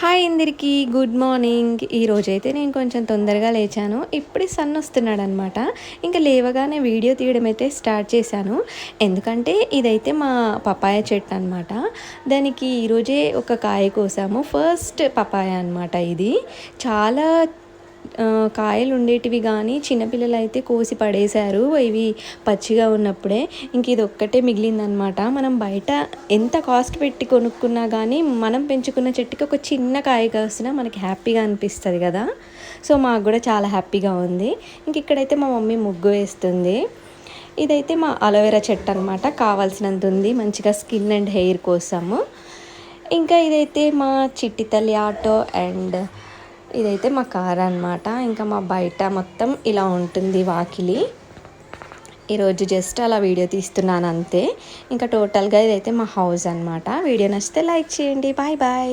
Hi అందరికీ good morning. ఈరోజైతే నేను కొంచెం తొందరగా లేచాను. ఇప్పుడే సన్ వస్తున్నాడనమాట. ఇంకా లేవగానే వీడియో తీయడం అయితే స్టార్ట్ చేశాను. ఎందుకంటే ఇదైతే మా పపాయ చెట్టు అనమాట. దానికి ఈరోజే ఒక కాయ కోసాము. ఫస్ట్ పపాయ అనమాట ఇది. చాలా కాయలు ఉండేటివి కానీ చిన్నపిల్లలు అయితే కోసి పడేశారు ఇవి పచ్చిగా ఉన్నప్పుడే. ఇంక ఇది ఒక్కటే మిగిలిందనమాట. మనం బయట ఎంత కాస్ట్ పెట్టి కొనుక్కున్నా కానీ మనం పెంచుకున్న చెట్టుకి ఒక చిన్న కాయ కాసినా మనకి హ్యాపీగా అనిపిస్తుంది కదా. సో మాకు కూడా చాలా హ్యాపీగా ఉంది. ఇంక ఇక్కడైతే మా మమ్మీ ముగ్గు వేస్తుంది. ఇదైతే మా అలోవెరా చెట్టు అనమాట. కావాల్సినంత ఉంది మంచిగా స్కిన్ అండ్ హెయిర్ కోసము. ఇంకా ఇదైతే మా చిట్టి తల్లి ఆటో అండ్ ఇదైతే మా కార్ అనమాట. ఇంకా మా బయట మొత్తం ఇలా ఉంటుంది వాకిలి. ఈరోజు జస్ట్ అలా వీడియో తీస్తున్నాను అంతే. ఇంకా టోటల్గా ఇదైతే మా హౌస్ అనమాట. వీడియో నచ్చితే లైక్ చేయండి. Bye bye.